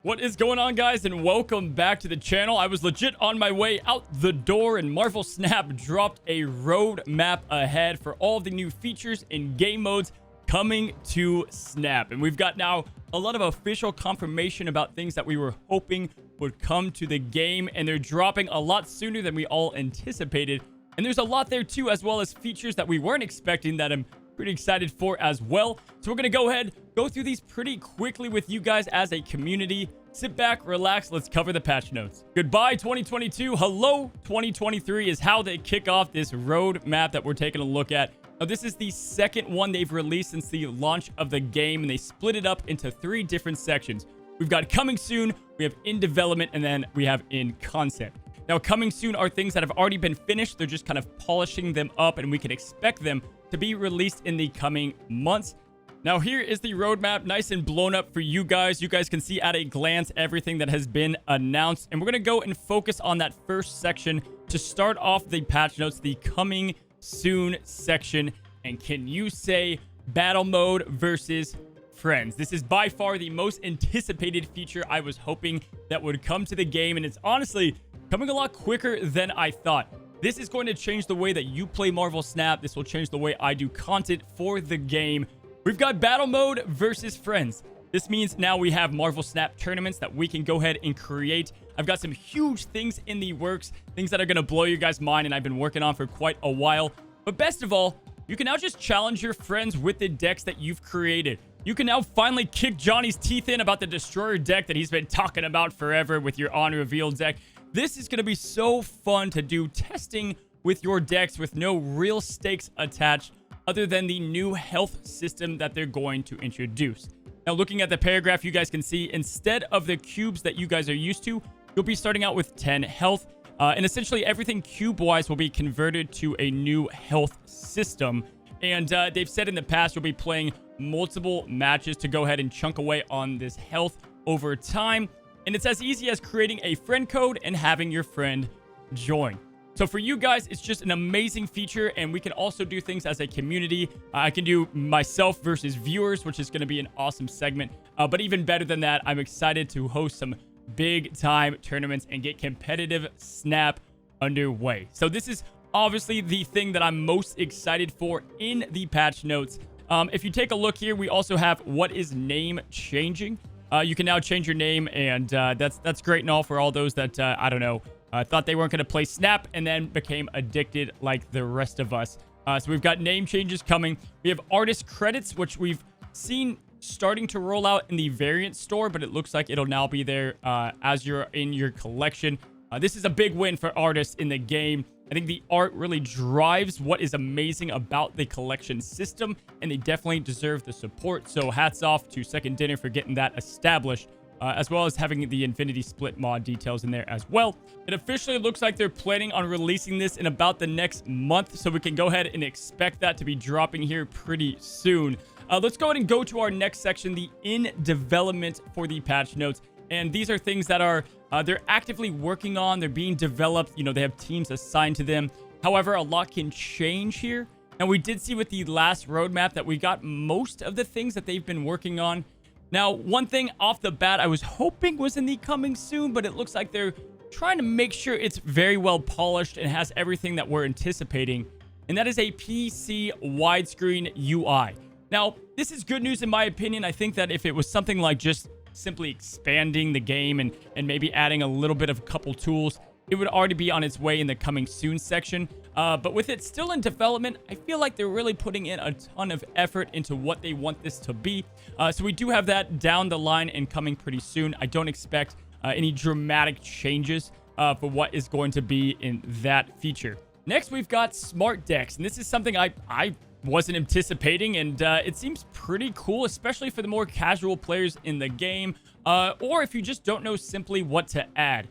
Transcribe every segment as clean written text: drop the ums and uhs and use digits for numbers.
What is going on, guys, and welcome back to the channel. I was legit on my way out the door and Marvel Snap dropped a roadmap ahead for all of the new features and game modes coming to Snap. And we've got now a lot of official confirmation about things that we were hoping would come to the game, and they're dropping a lot sooner than we all anticipated. And there's a lot there too, as well as features that we weren't expecting that I'm pretty excited for as well. So we're gonna go ahead, go through these pretty quickly with you guys as a community. Sit back, relax, let's cover the patch notes. Goodbye 2022, hello 2023 is how they kick off this roadmap that we're taking a look at. Now, this is the second one they've released since the launch of the game, and they split it up into 3 different sections. We've got coming soon, we have in development, and then we have in concept. Now, coming soon are things that have already been finished. They're just kind of polishing them up, and we can expect them to be released in the coming months. Now, here is the roadmap, nice and blown up for you guys. You guys can see at a glance everything that has been announced. And we're going to go and focus on that first section to start off the patch notes, the coming soon section. And can you say battle mode versus friends? This is by far the most anticipated feature I was hoping that would come to the game. And it's honestly coming a lot quicker than I thought. This is going to change the way that you play Marvel Snap. This will change the way I do content for the game. We've got battle mode versus friends. This means now we have Marvel Snap tournaments that we can go ahead and create. I've got some huge things in the works, things that are going to blow you guys' mind and I've been working on for quite a while. But best of all, you can now just challenge your friends with the decks that you've created. You can now finally kick Johnny's teeth in about the Destroyer deck that he's been talking about forever with your On Reveal deck. This is going to be so fun to do testing with your decks with no real stakes attached other than the new health system that they're going to introduce. Now, looking at the paragraph, you guys can see instead of the cubes that you guys are used to, you'll be starting out with 10 health. And essentially everything cube-wise will be converted to a new health system. And they've said in the past you'll be playing multiple matches to go ahead and chunk away on this health over time. And it's as easy as creating a friend code and having your friend join. So for you guys, it's just an amazing feature, and we can also do things as a community. I can do myself versus viewers, which is going to be an awesome segment. But even better than that, I'm excited to host some big-time tournaments and get competitive Snap underway. So this is obviously the thing that I'm most excited for in the patch notes. If you take a look here, we also have what is name changing. You can now change your name, and that's great and all for all those that, I don't know, thought they weren't going to play Snap and then became addicted like the rest of us. So we've got name changes coming. We have artist credits, which we've seen starting to roll out in the variant store, but it looks like it'll now be there as you're in your collection. This is a big win for artists in the game. I think the art really drives what is amazing about the collection system, and they definitely deserve the support. So hats off to Second Dinner for getting that established, as well as having the Infinity Split mod details in there as well. It officially looks like they're planning on releasing this in about the next month, so we can go ahead and expect that to be dropping here pretty soon. Let's go ahead and go to our next section, the in development for the patch notes. And these are things that are they're actively working on. They're being developed. You know, they have teams assigned to them. However, a lot can change here. And we did see with the last roadmap that we got most of the things that they've been working on. Now, one thing off the bat I was hoping was in the coming soon, but it looks like they're trying to make sure it's very well polished and has everything that we're anticipating. And that is a PC widescreen UI. Now, this is good news in my opinion. I think that if it was something like just simply expanding the game and maybe adding a little bit of a couple tools, it would already be on its way in the coming soon section. But with it still in development, I feel like they're really putting in a ton of effort into what they want this to be. So we do have that down the line and coming pretty soon. I don't expect any dramatic changes for what is going to be in that feature. Next, we've got smart decks, and this is something I wasn't anticipating, and it seems pretty cool, especially for the more casual players in the game, or if you just don't know simply what to add.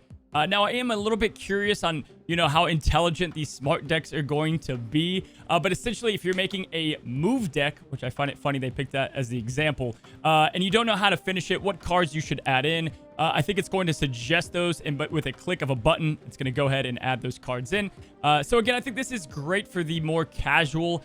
Now, I am a little bit curious on, you know, how intelligent these smart decks are going to be. But essentially, if you're making a move deck, which I find it funny they picked that as the example, and you don't know how to finish it, what cards you should add in, I think it's going to suggest those. But with a click of a button, it's going to go ahead and add those cards in. So again, I think this is great for the more casual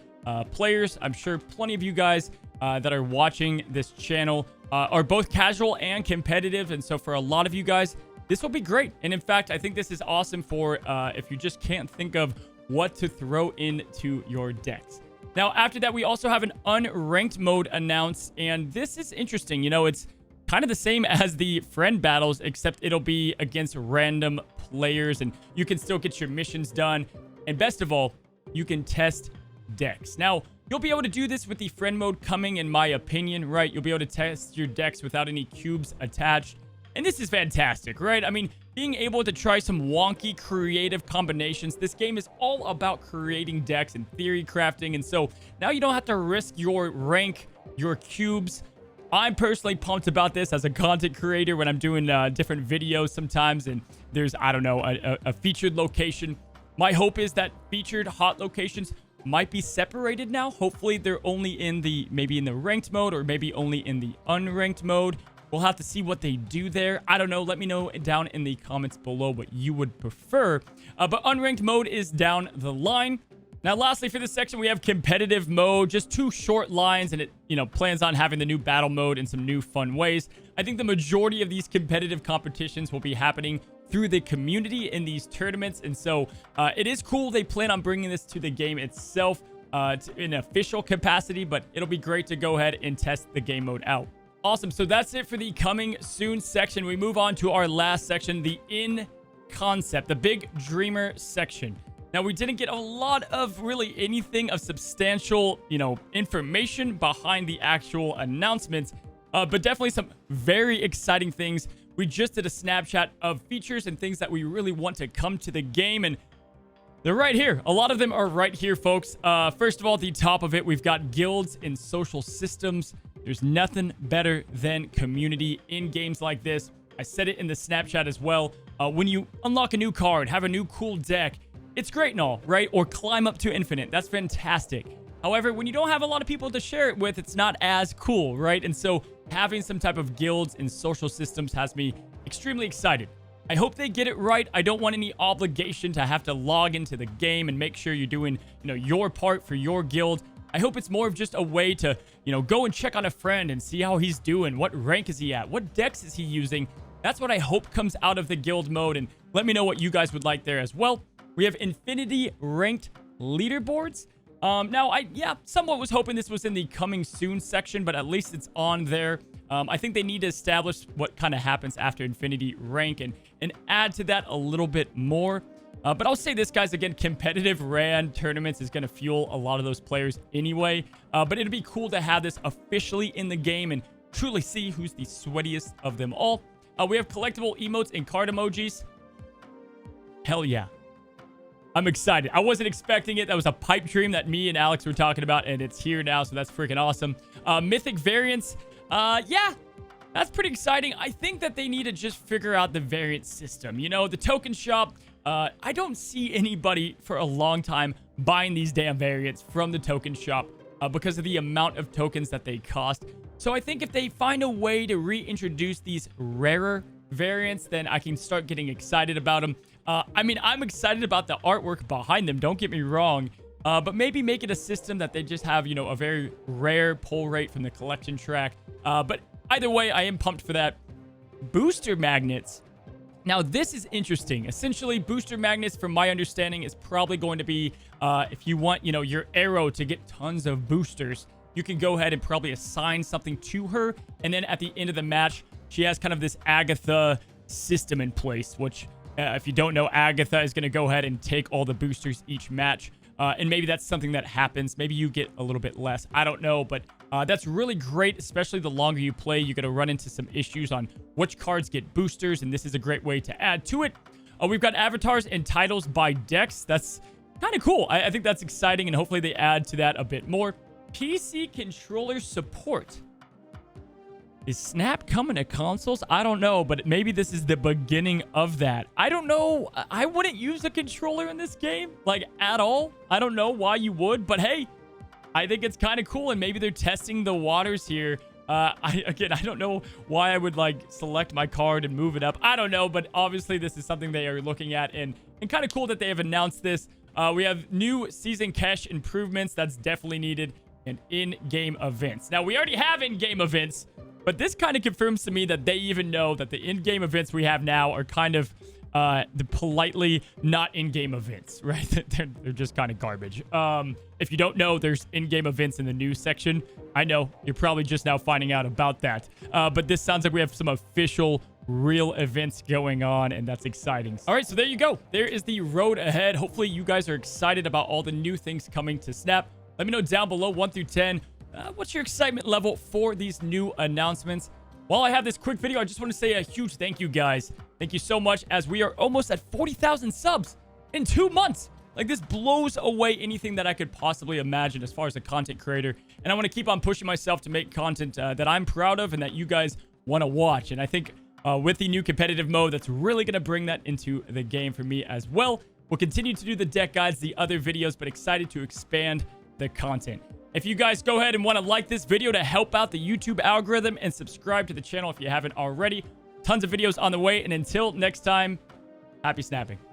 players. I'm sure plenty of you guys that are watching this channel are both casual and competitive. And so for a lot of you guys, this will be great. And in fact, I think this is awesome for if you just can't think of what to throw into your decks. Now, after that, we also have an unranked mode announced. And this is interesting. You know, it's kind of the same as the friend battles, except it'll be against random players. And you can still get your missions done. And best of all, you can test decks. Now, you'll be able to do this with the friend mode coming, in my opinion, right? You'll be able to test your decks without any cubes attached. And this is fantastic, right? I mean, being able to try some wonky creative combinations. This game is all about creating decks and theory crafting. And so now you don't have to risk your rank, your cubes. I'm personally pumped about this as a content creator when I'm doing different videos sometimes. And there's, I don't know, a featured location. My hope is that featured hot locations might be separated now. Hopefully they're only in the, maybe in the ranked mode or maybe only in the unranked mode. We'll have to see what they do there. I don't know. Let me know down in the comments below what you would prefer. But unranked mode is down the line. Now, lastly, for this section, we have competitive mode. Just 2 short lines, and it, you know, plans on having the new battle mode in some new fun ways. I think the majority of these competitive competitions will be happening through the community in these tournaments. And so it is cool. They plan on bringing this to the game itself in official capacity, but it'll be great to go ahead and test the game mode out. Awesome. So that's it for the coming soon section. We move on to our last section, the in concept, the big dreamer section. Now, we didn't get a lot of really anything of substantial, you know, information behind the actual announcements, but definitely some very exciting things. We just did a Snapchat of features and things that we really want to come to the game, and they're right here. A lot of them are right here, folks. First of all, at the top of it, we've got guilds and social systems. There's nothing better than community in games like this. I said it in the Snapchat as well. When you unlock a new card, have a new cool deck, it's great and all, right? Or climb up to infinite. That's fantastic. However, when you don't have a lot of people to share it with, it's not as cool, right? And so having some type of guilds and social systems has me extremely excited. I hope they get it right. I don't want any obligation to have to log into the game and make sure you're doing, you know, your part for your guild. I hope it's more of just a way to, you know, go and check on a friend and see how he's doing. What rank is he at? What decks is he using? That's what I hope comes out of the guild mode. And let me know what you guys would like there as well. We have infinity ranked leaderboards. Now, I somewhat was hoping this was in the coming soon section, but at least it's on there. I think they need to establish what kind of happens after infinity rank and add to that a little bit more. But I'll say this, guys, again, competitive RAN tournaments is going to fuel a lot of those players anyway. But it'd be cool to have this officially in the game and truly see who's the sweatiest of them all. We have collectible emotes and card emojis. Hell yeah. I'm excited. I wasn't expecting it. That was a pipe dream that me and Alex were talking about, and it's here now, so that's freaking awesome. Mythic variants. Yeah, that's pretty exciting. I think that they need to just figure out the variant system. You know, the token shop, I don't see anybody for a long time buying these damn variants from the token shop because of the amount of tokens that they cost. So I think if they find a way to reintroduce these rarer variants, then I can start getting excited about them. I mean, I'm excited about the artwork behind them, don't get me wrong. But maybe make it a system that they just have, you know, a very rare pull rate from the collection track. But either way, I am pumped for that. Booster magnets. Now, this is interesting. Essentially, booster magnets, from my understanding, is probably going to be, if you want, you know, your arrow to get tons of boosters, you can go ahead and probably assign something to her. And then at the end of the match, she has kind of this Agatha system in place, which, if you don't know, Agatha is going to go ahead and take all the boosters each match. And maybe that's something that happens. Maybe you get a little bit less. I don't know, but that's really great, especially the longer you play. You're going to run into some issues on which cards get boosters, and this is a great way to add to it. We've got avatars and titles by decks. That's kind of cool. I think that's exciting, and hopefully they add to that a bit more. PC controller support. Is Snap coming to consoles? I don't know, but maybe this is the beginning of that. I don't know. I wouldn't use a controller in this game, like, at all. I don't know why you would, but hey, I think it's kind of cool, and maybe they're testing the waters here. I don't know why I would, like, select my card and move it up. I don't know, but obviously this is something they are looking at, and kind of cool that they have announced this. We have new season cash improvements. That's definitely needed. and in-game events. Now, we already have in-game events, but this kind of confirms to me that they even know that the in-game events we have now are kind of the politely not in-game events, right? They're just kind of garbage. If you don't know, there's in-game events in the news section. I know you're probably just now finding out about that. But this sounds like we have some official real events going on, and that's exciting. All right, so there you go. There is the road ahead. Hopefully you guys are excited about all the new things coming to Snap. Let me know down below, 1 through 10. What's your excitement level for these new announcements? While I have this quick video, I just want to say a huge thank you, guys. Thank you so much, as we are almost at 40,000 subs in 2 months. Like, this blows away anything that I could possibly imagine as far as a content creator. And I want to keep on pushing myself to make content that I'm proud of and that you guys want to watch. And I think with the new competitive mode, that's really going to bring that into the game for me as well. We'll continue to do the deck guides, the other videos, but excited to expand the content. If you guys go ahead and want to like this video to help out the YouTube algorithm, and subscribe to the channel if you haven't already. Tons of videos on the way, and until next time, happy snapping.